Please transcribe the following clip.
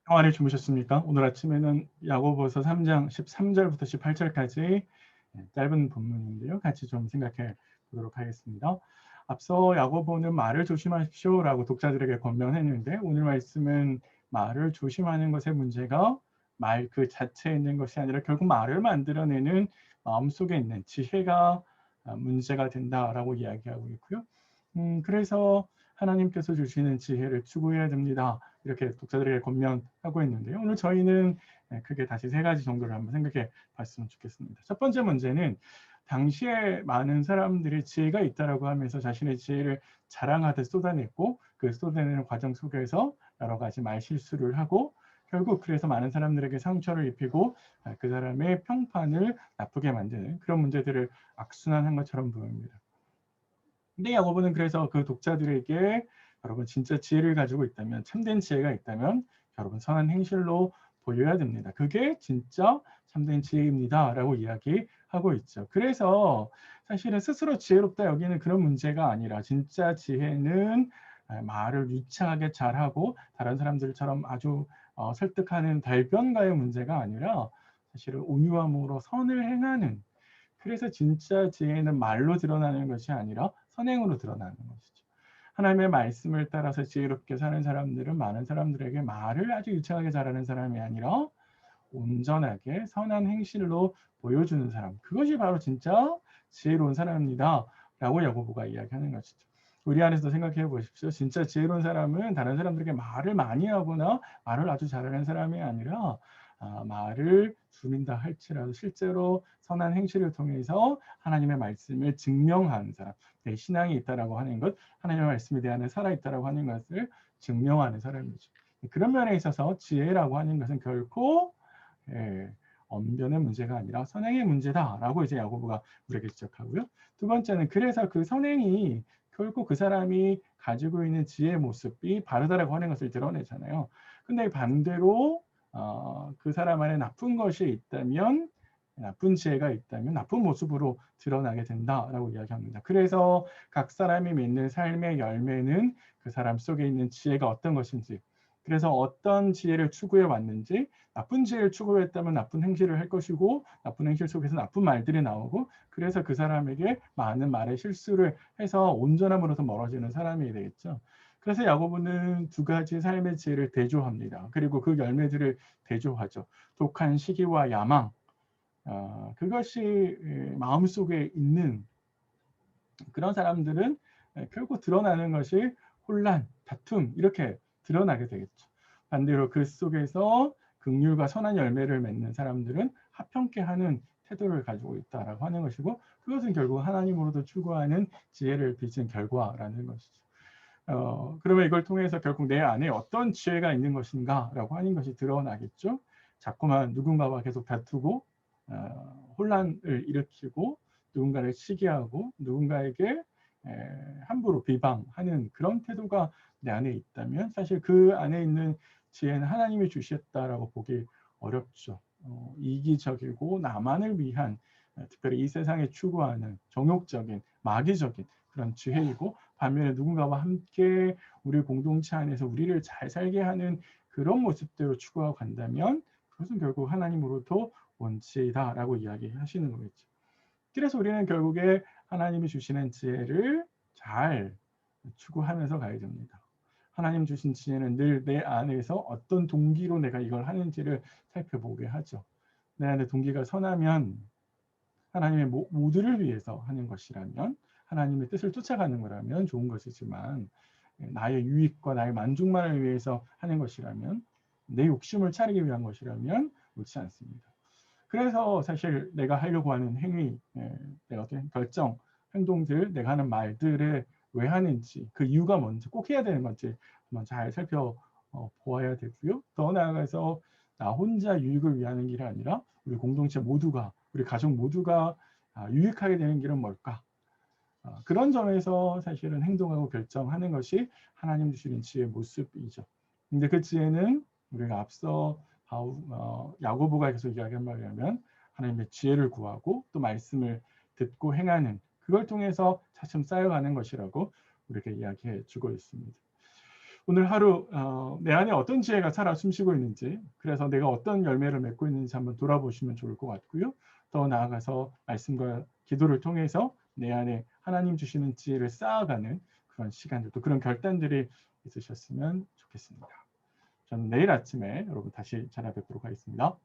평안히 주무셨습니까? 오늘 아침에는 야고보서 3장 13절부터 18절까지 짧은 본문인데요. 같이 좀 생각해 보도록 하겠습니다. 앞서 야고보는 말을 조심하십시오라고 독자들에게 권면했는데 오늘 말씀은 말을 조심하는 것의 문제가 말 그 자체에 있는 것이 아니라 결국 말을 만들어내는 마음속에 있는 지혜가 문제가 된다라고 이야기하고 있고요. 그래서 하나님께서 주시는 지혜를 추구해야 됩니다. 이렇게 독자들에게 권면하고 있는데요. 오늘 저희는 크게 다시 세 가지 정도를 한번 생각해 봤으면 좋겠습니다. 첫 번째 문제는 당시에 많은 사람들이 지혜가 있다라고 하면서 자신의 지혜를 자랑하듯 쏟아냈고 그 쏟아내는 과정 속에서 여러 가지 말실수를 하고 결국 그래서 많은 사람들에게 상처를 입히고 그 사람의 평판을 나쁘게 만드는 그런 문제들을 악순환한 것처럼 보입니다. 근데 야고보는 그래서 그 독자들에게 여러분 진짜 지혜를 가지고 있다면 참된 지혜가 있다면 여러분 선한 행실로 보여야 됩니다. 그게 진짜 참된 지혜입니다. 라고 이야기하고 있죠. 그래서 사실은 스스로 지혜롭다 여기는 그런 문제가 아니라 진짜 지혜는 말을 유창하게 잘하고 다른 사람들처럼 아주 설득하는 달변가의 문제가 아니라 사실은 온유함으로 선을 행하는 그래서 진짜 지혜는 말로 드러나는 것이 아니라 선행으로 드러나는 것이죠. 하나님의 말씀을 따라서 지혜롭게 사는 사람들은 많은 사람들에게 말을 아주 유창하게 잘하는 사람이 아니라 온전하게 선한 행실로 보여주는 사람. 그것이 바로 진짜 지혜로운 사람입니다. 라고 야고보가 이야기하는 것이죠. 우리 안에서도 생각해 보십시오. 진짜 지혜로운 사람은 다른 사람들에게 말을 많이 하거나 말을 아주 잘하는 사람이 아니라 말을 줄인다 할지라도 실제로 선한 행실을 통해서 하나님의 말씀을 증명하는 사람, 내 신앙이 있다라고 하는 것, 하나님의 말씀에 대한 살아있다라고 하는 것을 증명하는 사람이죠. 그런 면에 있어서 지혜라고 하는 것은 결코 언변의 문제가 아니라 선행의 문제다라고 이제 야고보가 우리에게 지적하고요. 두 번째는 그래서 그 선행이 결국 그 사람이 가지고 있는 지혜의 모습이 바르다라고 하는 것을 드러내잖아요. 근데 반대로 그 사람 안에 나쁜 것이 있다면 나쁜 지혜가 있다면 나쁜 모습으로 드러나게 된다라고 이야기합니다. 그래서 각 사람이 맺는 삶의 열매는 그 사람 속에 있는 지혜가 어떤 것인지 그래서 어떤 지혜를 추구해 왔는지 나쁜 지혜를 추구했다면 나쁜 행실을 할 것이고 나쁜 행실 속에서 나쁜 말들이 나오고 그래서 그 사람에게 많은 말의 실수를 해서 온전함으로서 멀어지는 사람이 되겠죠. 그래서 야고보는 두 가지 삶의 지혜를 대조합니다. 그리고 그 열매들을 대조하죠. 독한 시기와 야망, 그것이 마음속에 있는 그런 사람들은 결국 드러나는 것이 혼란, 다툼 이렇게 드러나게 되겠죠. 반대로 그 속에서 긍휼과 선한 열매를 맺는 사람들은 합평케 하는 태도를 가지고 있다라고 하는 것이고 그것은 결국 하나님으로도 추구하는 지혜를 빚은 결과라는 것이죠. 그러면 이걸 통해서 결국 내 안에 어떤 지혜가 있는 것인가라고 하는 것이 드러나겠죠. 자꾸만 누군가와 계속 다투고 혼란을 일으키고 누군가를 시기하고 누군가에게 함부로 비방하는 그런 태도가 내 안에 있다면 사실 그 안에 있는 지혜는 하나님이 주셨다라고 보기 어렵죠. 이기적이고 나만을 위한 특별히 이 세상에 추구하는 정욕적인 마귀적인 그런 지혜이고 반면에 누군가와 함께 우리 공동체 안에서 우리를 잘 살게 하는 그런 모습대로 추구하고 간다면 그것은 결국 하나님으로부터 온 지혜다라고 이야기하시는 거겠죠. 그래서 우리는 결국에 하나님이 주시는 지혜를 잘 추구하면서 가야 됩니다. 하나님 주신 지혜는 늘 내 안에서 어떤 동기로 내가 이걸 하는지를 살펴보게 하죠. 내 안에 동기가 선하면 하나님의 모두를 위해서 하는 것이라면 하나님의 뜻을 쫓아가는 거라면 좋은 것이지만 나의 유익과 나의 만족만을 위해서 하는 것이라면 내 욕심을 차리기 위한 것이라면 옳지 않습니다. 그래서 사실 내가 하려고 하는 행위, 내가 어떤 결정, 행동들, 내가 하는 말들을 왜 하는지 그 이유가 뭔지 꼭 해야 되는 건지 한번 잘 살펴보아야 되고요. 더 나아가서 나 혼자 유익을 위하는 길이 아니라 우리 공동체 모두가 우리 가족 모두가 유익하게 되는 길은 뭘까? 그런 점에서 사실은 행동하고 결정하는 것이 하나님 주시는 지혜의 모습이죠. 근데 그 지혜는 우리가 앞서 야고보가 계속 이야기한 말이라면 하나님의 지혜를 구하고 또 말씀을 듣고 행하는 그걸 통해서 차츰 쌓여가는 것이라고 우리에게 이야기해 주고 있습니다. 오늘 하루 내 안에 어떤 지혜가 살아 숨쉬고 있는지, 그래서 내가 어떤 열매를 맺고 있는지 한번 돌아보시면 좋을 것 같고요. 더 나아가서 말씀과 기도를 통해서 내 안에 하나님 주시는 지혜를 쌓아가는 그런 시간들도, 그런 결단들이 있으셨으면 좋겠습니다. 저는 내일 아침에 여러분 다시 찾아뵙도록 하겠습니다.